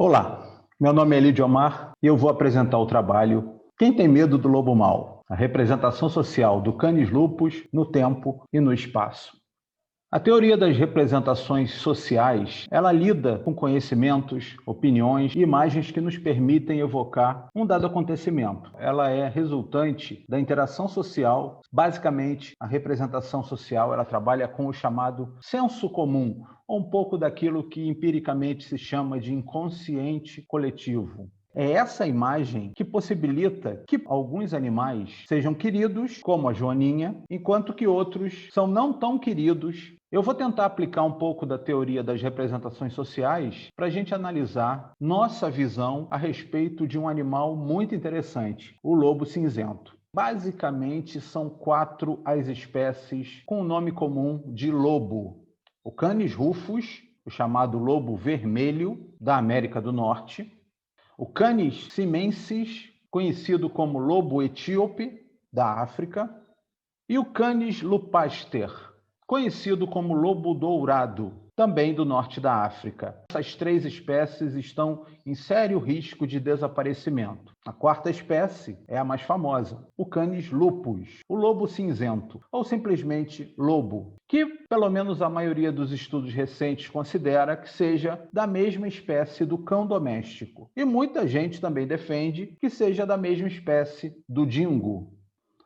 Olá, meu nome é Elidio Omar e eu vou apresentar o trabalho Quem tem medo do lobo mau? A representação social do Canis lupus no tempo e no espaço. A teoria das representações sociais, ela lida com conhecimentos, opiniões e imagens que nos permitem evocar um dado acontecimento. Ela é resultante da interação social. Basicamente, a representação social, ela trabalha com o chamado senso comum, ou um pouco daquilo que empiricamente se chama de inconsciente coletivo. É essa imagem que possibilita que alguns animais sejam queridos, como a joaninha, enquanto que outros são não tão queridos. Eu vou tentar aplicar um pouco da teoria das representações sociais para a gente analisar nossa visão a respeito de um animal muito interessante, o lobo cinzento. Basicamente, são 4 as espécies com o nome comum de lobo. O Canis rufus, o chamado lobo vermelho da América do Norte, o Canis simensis, conhecido como lobo etíope, da África, e o Canis lupaster, conhecido como lobo dourado, também do norte da África. Essas 3 espécies estão em sério risco de desaparecimento. A 4ª espécie é a mais famosa, o Canis lupus, o lobo cinzento, ou simplesmente lobo, que pelo menos a maioria dos estudos recentes considera que seja da mesma espécie do cão doméstico. E muita gente também defende que seja da mesma espécie do dingo.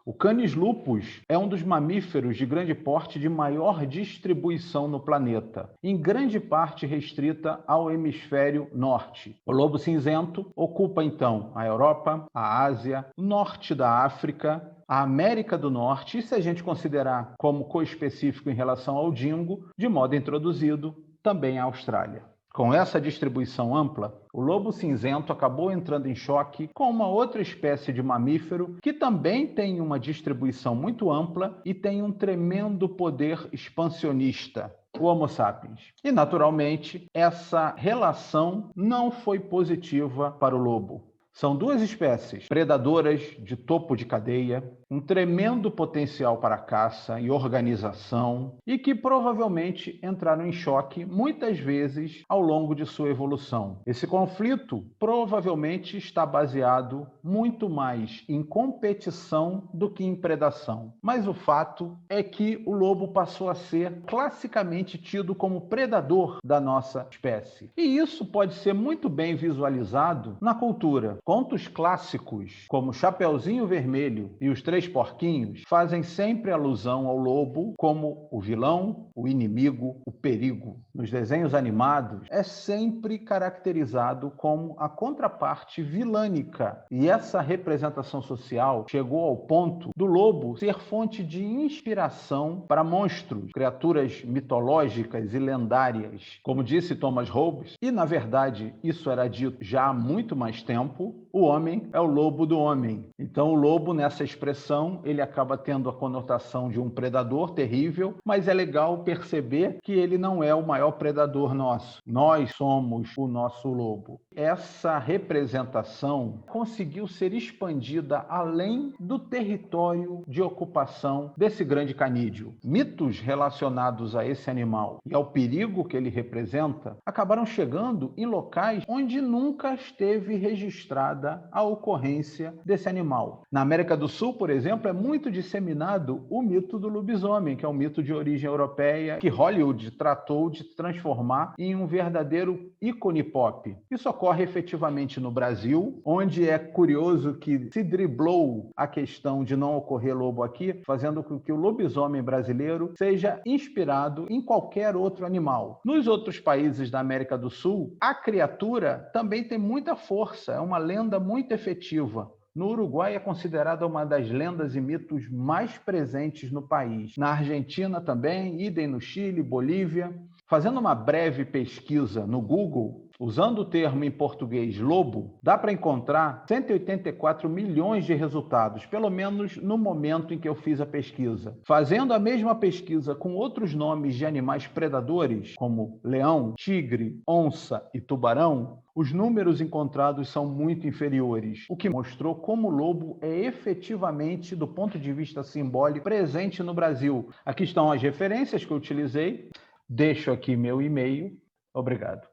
O Canis lupus é um dos mamíferos de grande porte de maior distribuição no planeta, em grande parte restrita ao hemisfério norte. O lobo cinzento ocupa então a Europa, a Ásia, o norte da África, a América do Norte e, se a gente considerar como coespecífico em relação ao dingo, de modo introduzido, também a Austrália. Com essa distribuição ampla, o lobo cinzento acabou entrando em choque com uma outra espécie de mamífero que também tem uma distribuição muito ampla e tem um tremendo poder expansionista, o Homo sapiens. E, naturalmente, essa relação não foi positiva para o lobo. São 2 espécies predadoras de topo de cadeia, um tremendo potencial para caça e organização e que provavelmente entraram em choque muitas vezes ao longo de sua evolução. Esse conflito provavelmente está baseado muito mais em competição do que em predação. Mas o fato é que o lobo passou a ser classicamente tido como predador da nossa espécie. E isso pode ser muito bem visualizado na cultura. Contos clássicos, como Chapeuzinho Vermelho e Os 3 Porquinhos, fazem sempre alusão ao lobo como o vilão, o inimigo, o perigo. Nos desenhos animados, é sempre caracterizado como a contraparte vilânica. E essa representação social chegou ao ponto do lobo ser fonte de inspiração para monstros, criaturas mitológicas e lendárias. Como disse Thomas Hobbes, e na verdade isso era dito já há muito mais tempo, o homem é o lobo do homem. Então o lobo, nessa expressão, ele acaba tendo a conotação de um predador terrível, mas é legal perceber que ele não é o maior predador nosso. Nós somos o nosso lobo. Essa representação conseguiu ser expandida além do território de ocupação desse grande canídeo. Mitos relacionados a esse animal e ao perigo que ele representa acabaram chegando em locais onde nunca esteve registrada a ocorrência desse animal. Na América do Sul, por exemplo, é muito disseminado o mito do lobisomem, que é um mito de origem europeia que Hollywood tratou de transformar em um verdadeiro ícone pop. Isso ocorre efetivamente no Brasil, onde é curioso que se driblou a questão de não ocorrer lobo aqui, fazendo com que o lobisomem brasileiro seja inspirado em qualquer outro animal. Nos outros países da América do Sul, a criatura também tem muita força, é uma lenda muito efetiva. No Uruguai é considerada uma das lendas e mitos mais presentes no país. Na Argentina também, idem no Chile, Bolívia. Fazendo uma breve pesquisa no Google, usando o termo em português lobo, dá para encontrar 184 milhões de resultados, pelo menos no momento em que eu fiz a pesquisa. Fazendo a mesma pesquisa com outros nomes de animais predadores, como leão, tigre, onça e tubarão, os números encontrados são muito inferiores, o que mostrou como o lobo é efetivamente, do ponto de vista simbólico, presente no Brasil. Aqui estão as referências que eu utilizei. Deixo aqui meu e-mail. Obrigado.